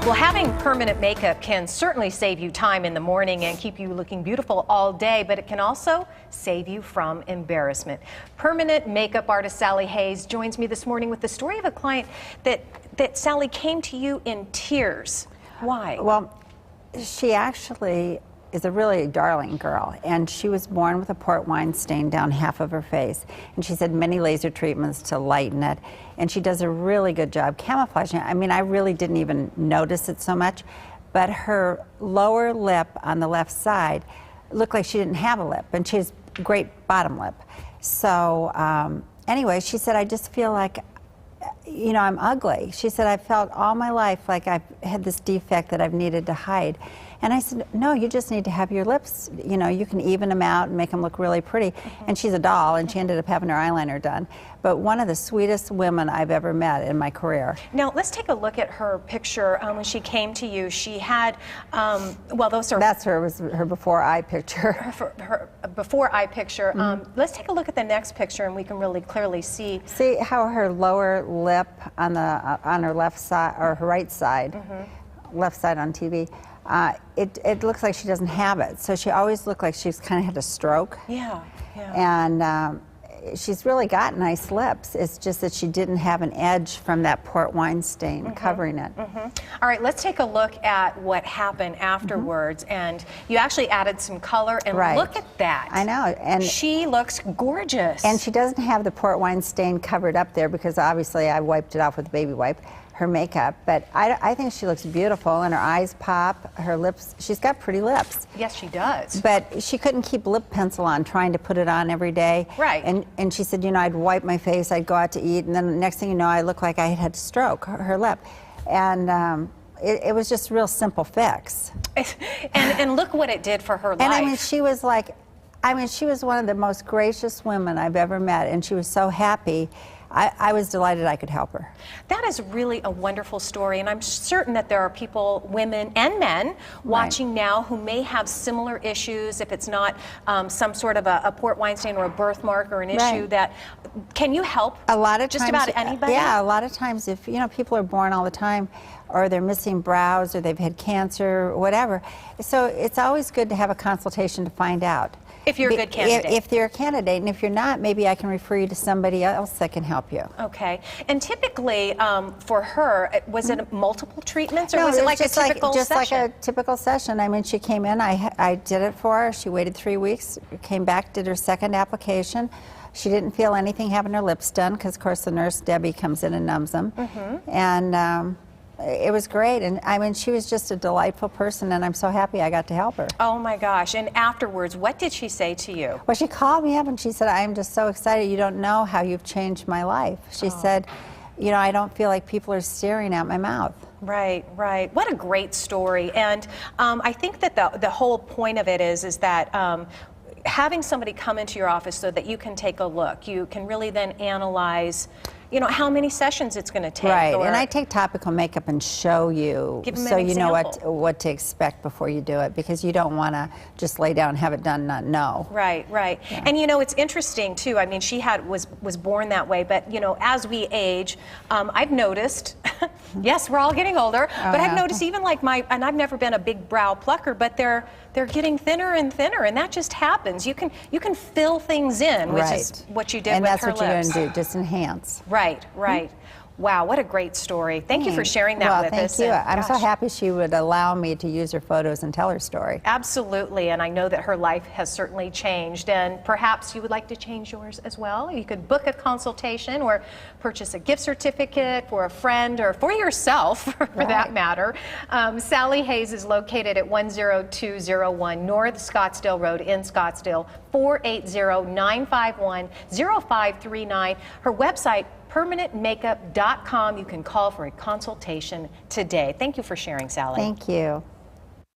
Well, having permanent makeup can certainly save you time in the morning and keep you looking beautiful all day, but it can also save you from embarrassment. Permanent makeup artist Sally Hayes joins me this morning with the story of a client that Sally came to you in tears. Why? Well, she actually is a really darling girl, and she was born with a port wine stain down half of her face, and she's had many laser treatments to lighten it, and she does a really good job camouflaging it. I mean, I really didn't even notice it so much, but her lower lip on the left side looked like she didn't have a lip, and she has a great bottom lip. So anyway, she said, I just feel like, you know, I'm ugly. She said, I felt all my life like I've had this defect that I've needed to hide. And I said, no, you just need to have your lips, you know, you can even them out and make them look really pretty. And she's a doll, and she ended up having her eyeliner done. But one of the sweetest women I've ever met in my career. Now, let's take a look at her picture. When she came to you, she had, well, those are... That's her, was her before eye picture. Her before eye picture. Let's take a look at the next picture, and we can really clearly see. See how her lower lip on her left side, or her right side, left side on TV, it looks like she doesn't have it. So she always looked like she's kind of had a stroke. Yeah, yeah. And she's really got nice lips. It's just that she didn't have an edge from that port wine stain covering it. All right, let's take a look at what happened afterwards. And you actually added some color, and look at that. I know. And she looks gorgeous. And she doesn't have the port wine stain covered up there because obviously I wiped it off with a baby wipe, her makeup, but I think she looks beautiful, and her eyes pop, her lips, she's got pretty lips. Yes, she does. But she couldn't keep lip pencil on, trying to put it on every day. Right. And she said, you know, I'd wipe my face, I'd go out to eat, and then the next thing you know, I looked like I had had a stroke, her lip. And it was just a real simple fix. and look what it did for her life. And I mean, she was like, she was one of the most gracious women I've ever met, and she was so happy. I was delighted I could help her. That is really a wonderful story, and I'm certain that there are people, women and men, watching now who may have similar issues, if it's not some sort of a port wine stain or a birthmark or an issue that, can you help a lot of just times, about anybody? Yeah, a lot of times if, you know, people are born all the time, or they're missing brows, or they've had cancer, or whatever. So it's always good to have a consultation to find out. If you're a good candidate. If you're a candidate, and if you're not, maybe I can refer you to somebody else that can help you. Okay. And typically, for her, was it multiple treatments, or was it like a typical just session? Like a typical session. I mean, she came in, I did it for her. She waited 3 weeks, came back, did her second application. She didn't feel anything having her lips done, because, of course, the nurse, Debbie, comes in and numbs them. And it was great, and I mean, she was just a delightful person, and I'm so happy I got to help her. Oh my gosh. And afterwards, what did she say to you? Well, she called me up and she said, I'm just so excited. You don't know how you've changed my life. She said, you know, I don't feel like people are staring at my mouth. Right, right. What a great story. And I think that the whole point of it is that having somebody come into your office so that you can take a look, you can really then analyze, you know, how many sessions it's going to take. Right, and I take topical makeup and show you, so you know what to expect before you do it, because you don't want to just lay down and have it done and not know. Right, right. Yeah. And you know, it's interesting too. I mean, she was born that way, but you know, as we age, I've noticed. Yes, we're all getting older, but I've noticed even like and I've never been a big brow plucker, but they're getting thinner and thinner, and that just happens. You can fill things in, which is what you did with her lips. And that's what you're going to do, just enhance. Right, right. Wow, what a great story. Thank you for sharing that with us. Thank you. I'm so happy she would allow me to use her photos and tell her story. Absolutely, and I know that her life has certainly changed, and perhaps you would like to change yours as well. You could book a consultation or purchase a gift certificate for a friend or for yourself, for that matter. Sally Hayes is located at 10201 North Scottsdale Road in Scottsdale, 480-951-0539. Her website, permanentmakeup.com. You can call for a consultation today. Thank you for sharing, Sally. Thank you.